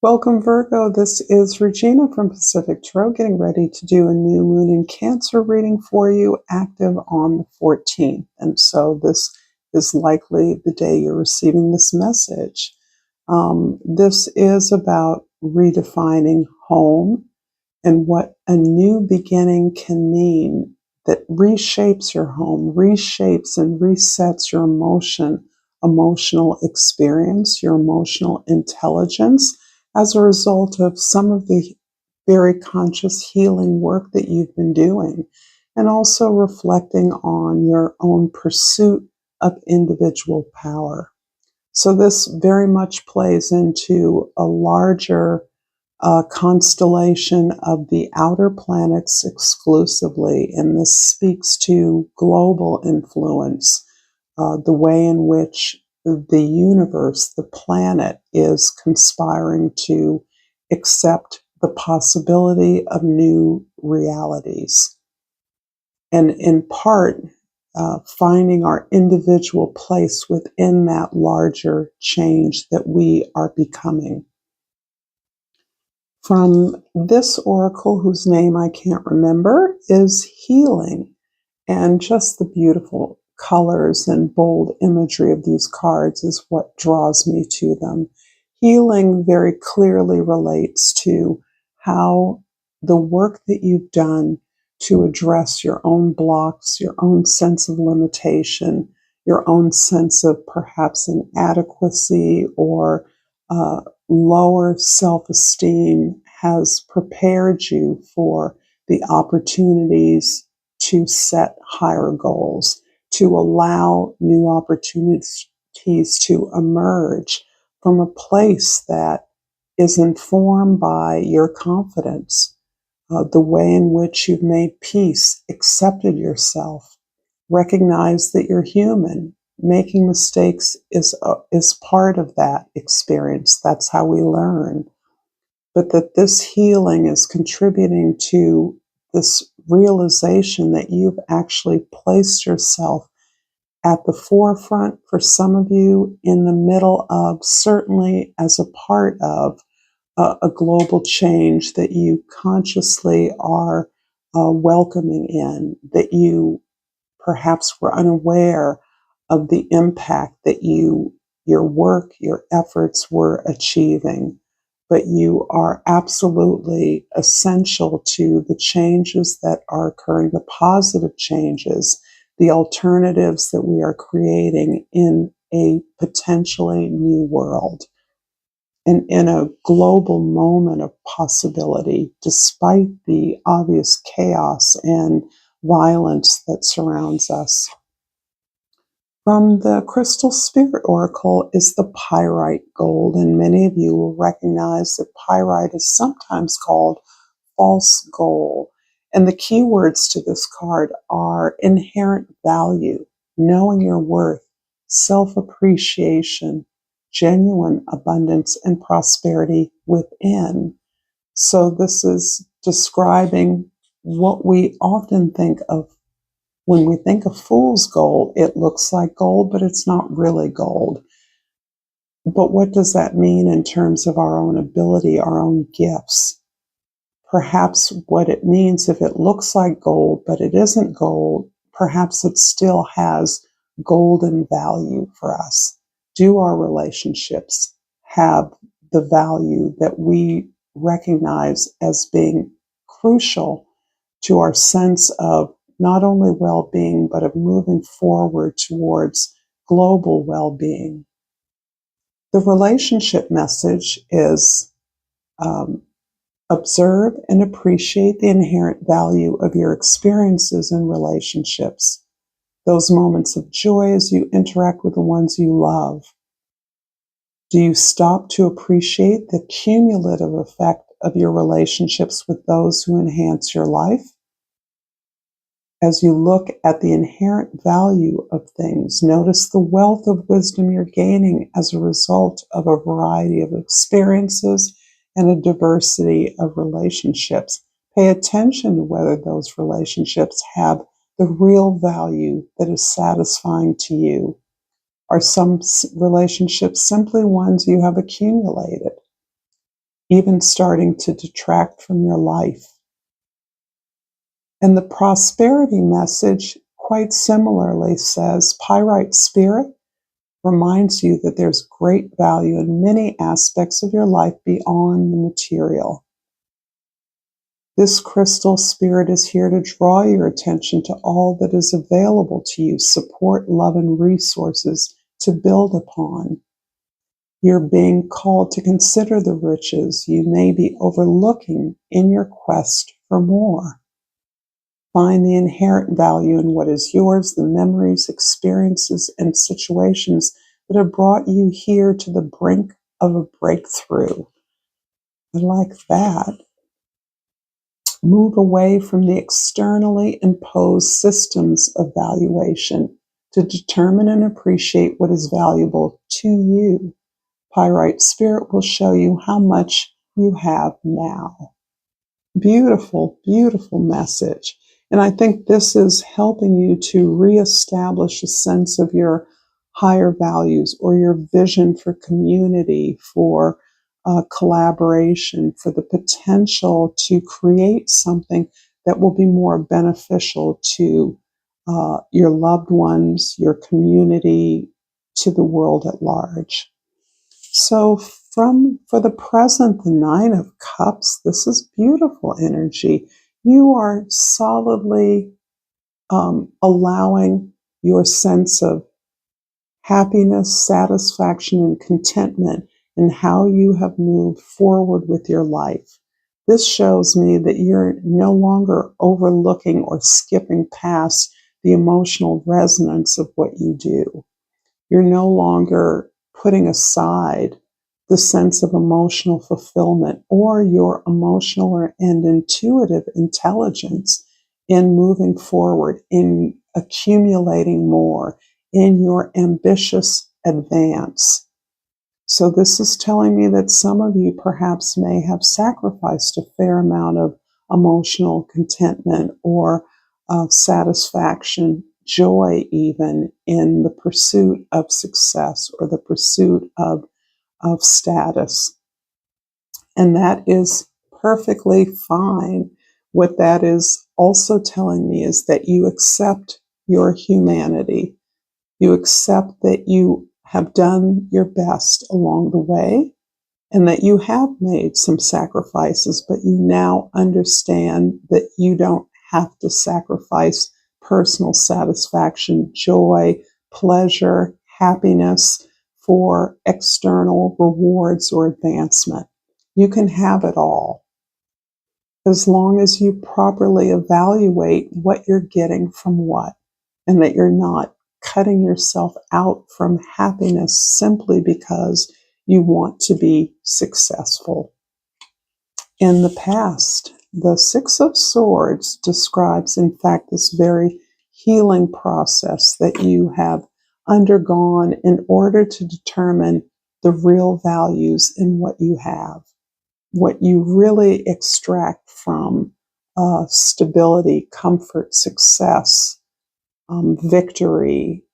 Welcome, Virgo. This is Regina from Pacific Tarot, getting ready to do a new moon in Cancer reading for you, active on the 14th. And so this is likely the day you're receiving this message. This is about redefining home and what a new beginning can mean that reshapes your home, reshapes and resets your emotional experience, your emotional intelligence as a result of some of the very conscious healing work that you've been doing, and also reflecting on your own pursuit of individual power. So this very much plays into a larger constellation of the outer planets exclusively, and this speaks to global influence, the way in which the universe, the planet, is conspiring to accept the possibility of new realities. And in part, finding our individual place within that larger change that we are becoming. From this oracle, whose name I can't remember, is healing. And just the beautiful colors and bold imagery of these cards is what draws me to them. Healing very clearly relates to how the work that you've done to address your own blocks, your own sense of limitation, your own sense of perhaps inadequacy or lower self-esteem has prepared you for the opportunities to set higher goals, to allow new opportunities to emerge from a place that is informed by your confidence, the way in which you've made peace, accepted yourself, recognized that you're human. Making mistakes is part of that experience. That's how we learn. But that this healing is contributing to this realization that you've actually placed yourself at the forefront for some of you, in the middle of, certainly as a part of a global change that you consciously are welcoming in, that you perhaps were unaware of the impact that your work, your efforts were achieving. But you are absolutely essential to the changes that are occurring, the positive changes, the alternatives that we are creating in a potentially new world. And in a global moment of possibility, despite the obvious chaos and violence that surrounds us. From the Crystal Spirit Oracle is the pyrite gold, and many of you will recognize that pyrite is sometimes called false gold. And the key words to this card are inherent value, knowing your worth, self-appreciation, genuine abundance, and prosperity within. So this is describing what we often think of when we think of fool's gold. It looks like gold, but it's not really gold. But what does that mean in terms of our own ability, our own gifts? Perhaps what it means, if it looks like gold, but it isn't gold, perhaps it still has golden value for us. Do our relationships have the value that we recognize as being crucial to our sense of not only well-being, but of moving forward towards global well-being? The relationship message is observe and appreciate the inherent value of your experiences in relationships, those moments of joy as you interact with the ones you love. Do you stop to appreciate the cumulative effect of your relationships with those who enhance your life? As you look at the inherent value of things, notice the wealth of wisdom you're gaining as a result of a variety of experiences and a diversity of relationships. Pay attention to whether those relationships have the real value that is satisfying to you. Are some relationships simply ones you have accumulated? even starting to detract from your life. And the prosperity message, quite similarly, says Pyrite Spirit reminds you that there's great value in many aspects of your life beyond the material. This crystal spirit is here to draw your attention to all that is available to you, support, love, and resources to build upon. You're being called to consider the riches you may be overlooking in your quest for more. Find the inherent value in what is yours, the memories, experiences, and situations that have brought you here to the brink of a breakthrough. I like that. Move away from the externally imposed systems of valuation to determine and appreciate what is valuable to you. Pyrite Spirit will show you how much you have now. Beautiful, beautiful message. And I think this is helping you to reestablish a sense of your higher values or your vision for community, for collaboration, for the potential to create something that will be more beneficial to your loved ones, your community, to the world at large. So for the present, the Nine of Cups, this is beautiful energy. You are solidly allowing your sense of happiness, satisfaction, and contentment in how you have moved forward with your life. This shows me that you're no longer overlooking or skipping past the emotional resonance of what you do. You're no longer putting aside the sense of emotional fulfillment or your emotional and intuitive intelligence in moving forward, in accumulating more, in your ambitious advance. So this is telling me that some of you perhaps may have sacrificed a fair amount of emotional contentment or satisfaction, joy even, in the pursuit of success or the pursuit of status. And that is perfectly fine. What that is also telling me is that you accept your humanity. You accept that you have done your best along the way and that you have made some sacrifices, but you now understand that you don't have to sacrifice personal satisfaction, joy, pleasure, happiness for external rewards or advancement. You can have it all as long as you properly evaluate what you're getting from what, and that you're not cutting yourself out from happiness simply because you want to be successful. In the past, the Six of Swords describes, in fact, this very healing process that you have undergone in order to determine the real values in what you have, what you really extract from stability, comfort, success, victory,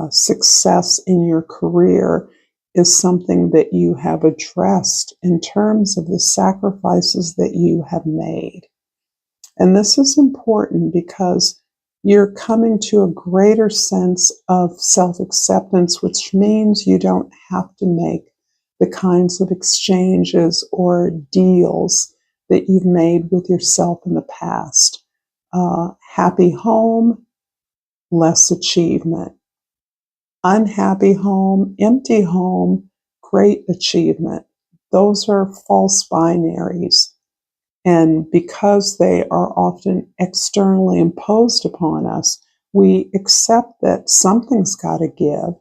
success in your career is something that you have addressed in terms of the sacrifices that you have made. And this is important because you're coming to a greater sense of self-acceptance, which means you don't have to make the kinds of exchanges or deals that you've made with yourself in the past. Happy home, less achievement. Unhappy home, empty home, great achievement. Those are false binaries. And because they are often externally imposed upon us, we accept that something's got to give.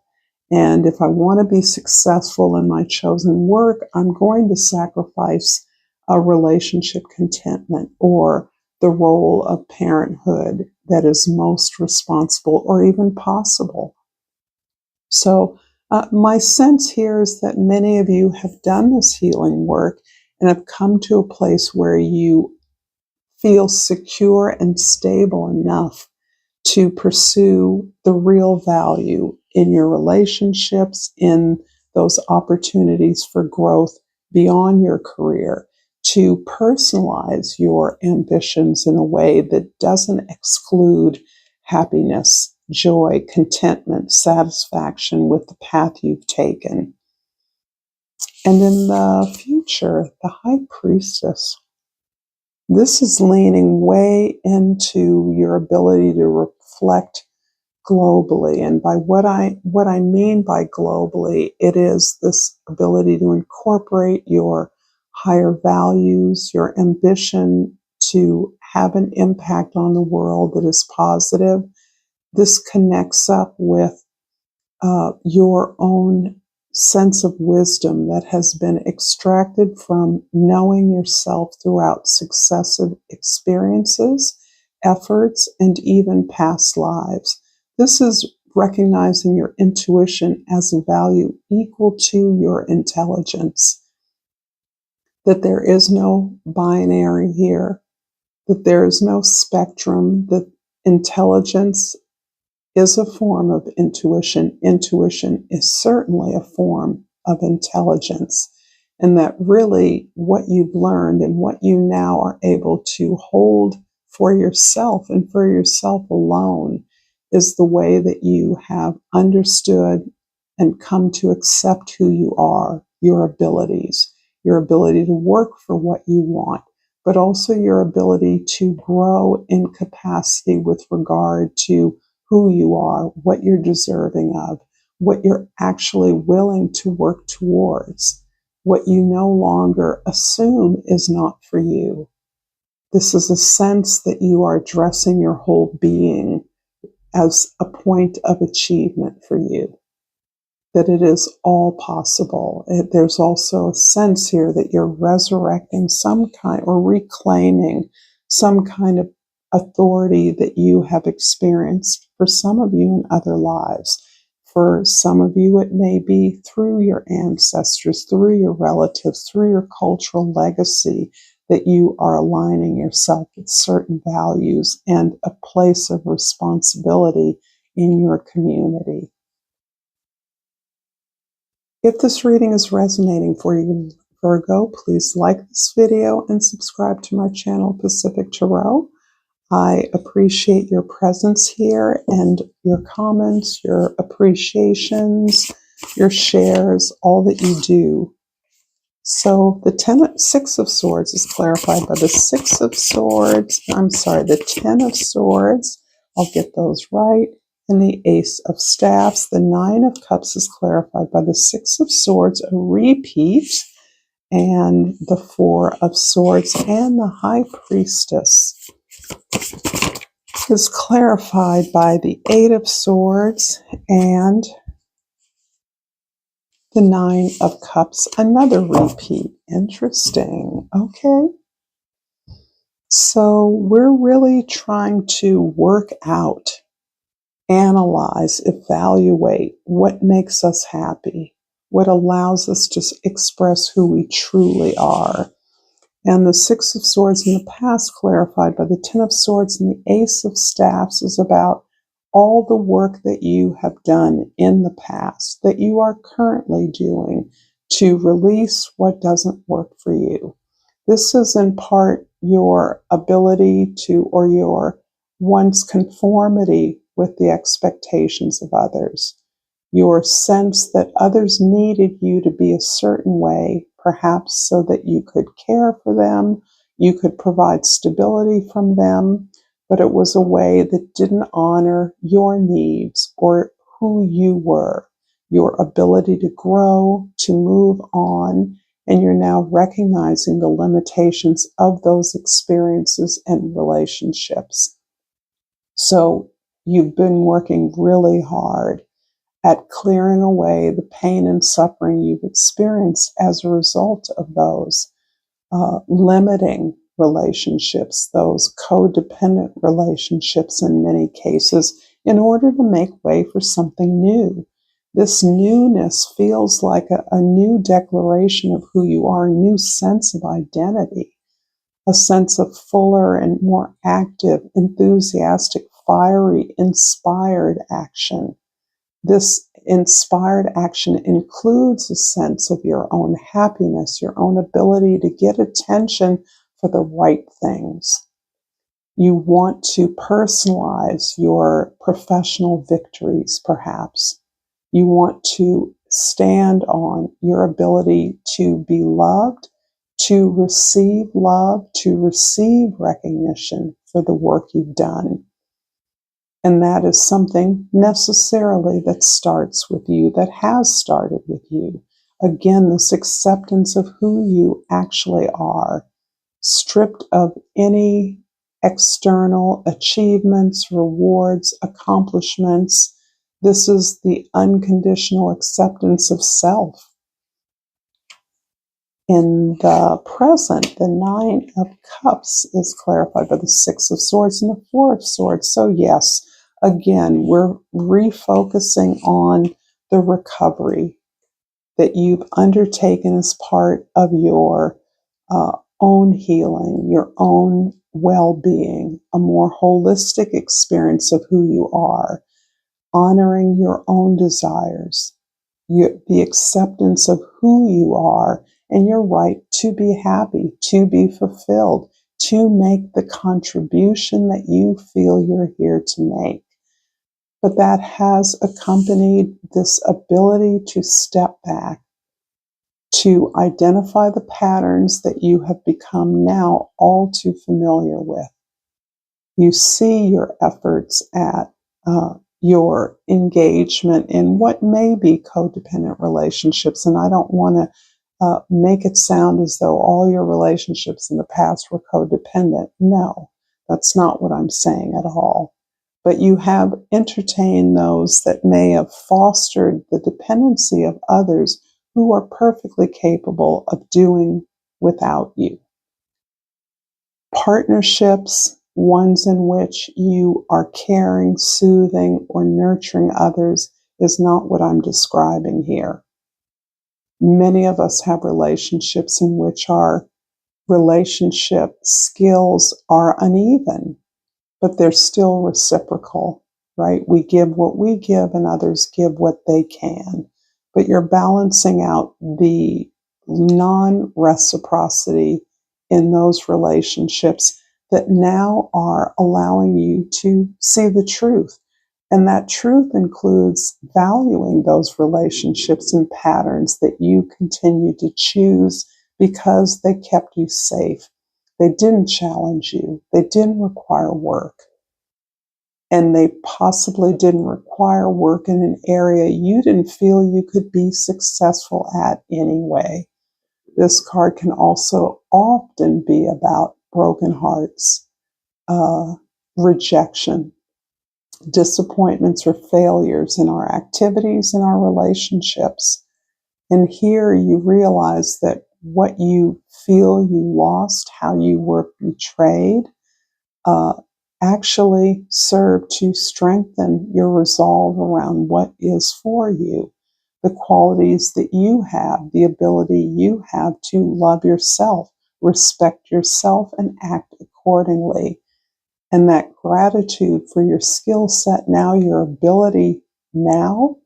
And if I want to be successful in my chosen work, I'm going to sacrifice a relationship contentment or the role of parenthood that is most responsible or even possible. So my sense here is that many of you have done this healing work and have come to a place where you feel secure and stable enough to pursue the real value in your relationships, in those opportunities for growth beyond your career, to personalize your ambitions in a way that doesn't exclude happiness, joy, contentment, satisfaction with the path you've taken. And in the future, the High Priestess. This is leaning way into your ability to reflect globally. And by what I mean by globally, it is this ability to incorporate your higher values, your ambition to have an impact on the world that is positive. This connects up with your own sense of wisdom that has been extracted from knowing yourself throughout successive experiences, efforts, and even past lives. This is recognizing your intuition as a value equal to your intelligence, that there is no binary here, that there is no spectrum, that intelligence is a form of intuition. Intuition is certainly a form of intelligence. And that really what you've learned and what you now are able to hold for yourself and for yourself alone is the way that you have understood and come to accept who you are, your ability to work for what you want, but also your ability to grow in capacity with regard to who you are, what you're deserving of, what you're actually willing to work towards, what you no longer assume is not for you. This is a sense that you are addressing your whole being as a point of achievement for you, that it is all possible. There's also a sense here that you're resurrecting some kind or reclaiming some kind of authority that you have experienced for some of you in other lives. For some of you, it may be through your ancestors, through your relatives, through your cultural legacy, that you are aligning yourself with certain values and a place of responsibility in your community. If this reading is resonating for you, Virgo, please like this video and subscribe to my channel, Pacific Tarot. I appreciate your presence here and your comments, your appreciations, your shares, all that you do. So the Six of Swords is clarified by the Six of Swords. The Ten of Swords. I'll get those right. And the Ace of Staffs. The Nine of Cups is clarified by the Six of Swords, a repeat, and the Four of Swords. And the High Priestess is clarified by the Eight of Swords and the Nine of Cups, another repeat. Interesting. Okay. So we're really trying to work out, analyze, evaluate what makes us happy, what allows us to express who we truly are. And the Six of Swords in the past, clarified by the Ten of Swords and the Ace of Staffs, is about all the work that you have done in the past, that you are currently doing to release what doesn't work for you. This is in part your ability to, or your once conformity with the expectations of others, your sense that others needed you to be a certain way, perhaps so that you could care for them, you could provide stability from them, but it was a way that didn't honor your needs or who you were, your ability to grow, to move on, and you're now recognizing the limitations of those experiences and relationships. So you've been working really hard at clearing away the pain and suffering you've experienced as a result of those limiting relationships, those codependent relationships in many cases, in order to make way for something new. This newness feels like a new declaration of who you are, a new sense of identity, a sense of fuller and more active, enthusiastic, fiery, inspired action. This inspired action includes a sense of your own happiness, your own ability to get attention for the right things. You want to personalize your professional victories, perhaps. You want to stand on your ability to be loved, to receive love, to receive recognition for the work you've done. And that is something necessarily that starts with you, that has started with you. Again, this acceptance of who you actually are, stripped of any external achievements, rewards, accomplishments. This is the unconditional acceptance of self. In the present, the Nine of Cups is clarified by the Six of Swords and the Four of Swords. So yes, again, we're refocusing on the recovery that you've undertaken as part of your own healing, your own well-being, a more holistic experience of who you are, honoring your own desires, the acceptance of who you are, and your right to be happy, to be fulfilled, to make the contribution that you feel you're here to make. But that has accompanied this ability to step back, to identify the patterns that you have become now all too familiar with. You see your efforts at your engagement in what may be codependent relationships, and I don't want to make it sound as though all your relationships in the past were codependent. No, that's not what I'm saying at all. But you have entertained those that may have fostered the dependency of others who are perfectly capable of doing without you. Partnerships, ones in which you are caring, soothing, or nurturing others, is not what I'm describing here. Many of us have relationships in which our relationship skills are uneven, but they're still reciprocal, right? We give what we give and others give what they can. But you're balancing out the non-reciprocity in those relationships that now are allowing you to see the truth. And that truth includes valuing those relationships and patterns that you continue to choose because they kept you safe. They didn't challenge you. They didn't require work. And they possibly didn't require work in an area you didn't feel you could be successful at anyway. This card can also often be about broken hearts, rejection, disappointments or failures in our activities and our relationships. And here you realize that what you feel you lost, how you were betrayed, actually serve to strengthen your resolve around what is for you, the qualities that you have, the ability you have to love yourself, respect yourself, and act accordingly. And that gratitude for your skill set now, your ability now,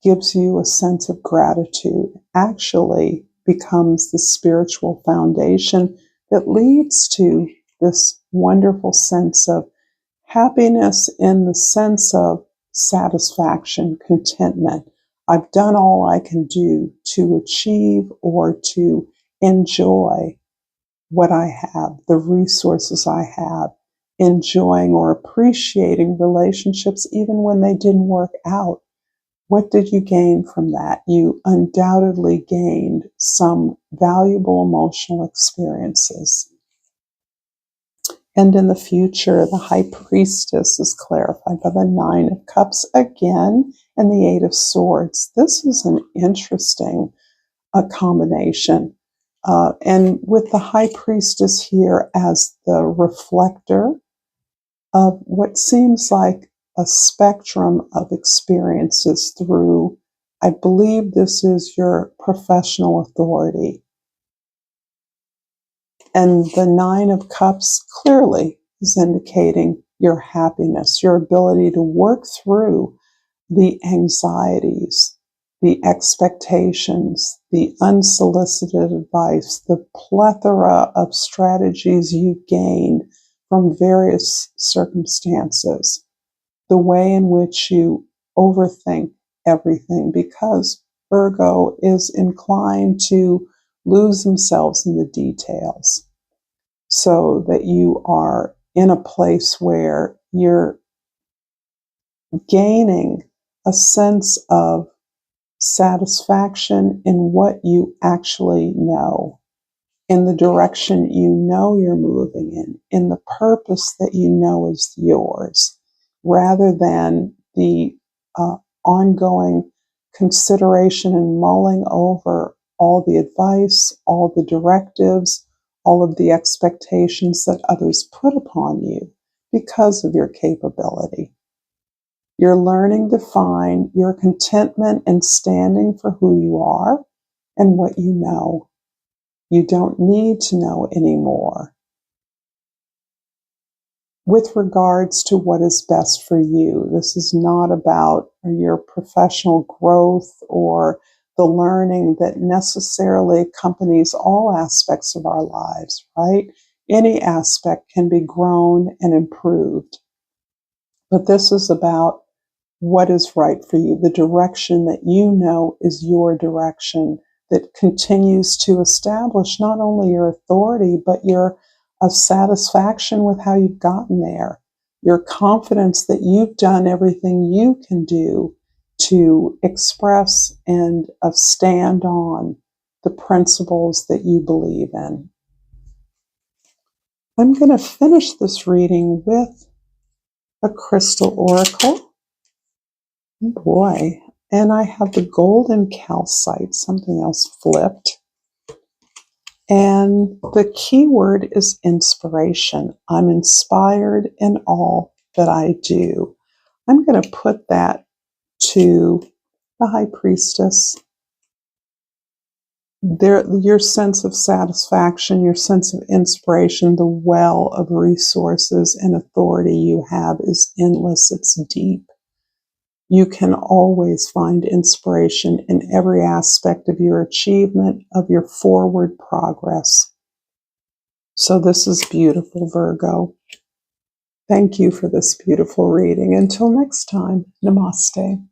gives you a sense of gratitude, actually becomes the spiritual foundation that leads to this wonderful sense of happiness in the sense of satisfaction, contentment. I've done all I can do to achieve or to enjoy what I have, the resources I have, enjoying or appreciating relationships even when they didn't work out. What did you gain from that? You undoubtedly gained some valuable emotional experiences. And in the future, the High Priestess is clarified by the Nine of Cups again and the Eight of Swords. This is an interesting combination. And with the High Priestess here as the reflector of what seems like a spectrum of experiences through, I believe this is your professional authority. And the Nine of Cups clearly is indicating your happiness, your ability to work through the anxieties, the expectations, the unsolicited advice, the plethora of strategies you've gained from various circumstances, the way in which you overthink everything, because Virgo is inclined to lose themselves in the details, so that you are in a place where you're gaining a sense of satisfaction in what you actually know, in the direction you know you're moving in the purpose that you know is yours, rather than the ongoing consideration and mulling over all the advice, all the directives, all of the expectations that others put upon you because of your capability. You're learning to find your contentment in standing for who you are and what you know. You don't need to know anymore with regards to what is best for you. This is not about your professional growth or the learning that necessarily accompanies all aspects of our lives, right? Any aspect can be grown and improved. But this is about what is right for you, the direction that you know is your direction, that continues to establish not only your authority, but your satisfaction with how you've gotten there, your confidence that you've done everything you can do to express and stand on the principles that you believe in. I'm going to finish this reading with a crystal oracle. Oh boy. And I have the golden calcite, something else flipped. And the key word is inspiration. I'm inspired in all that I do. I'm going to put that to the High Priestess. Your sense of satisfaction, your sense of inspiration, the well of resources and authority you have is endless. It's deep. You can always find inspiration in every aspect of your achievement, of your forward progress. So this is beautiful, Virgo. Thank you for this beautiful reading. Until next time, namaste.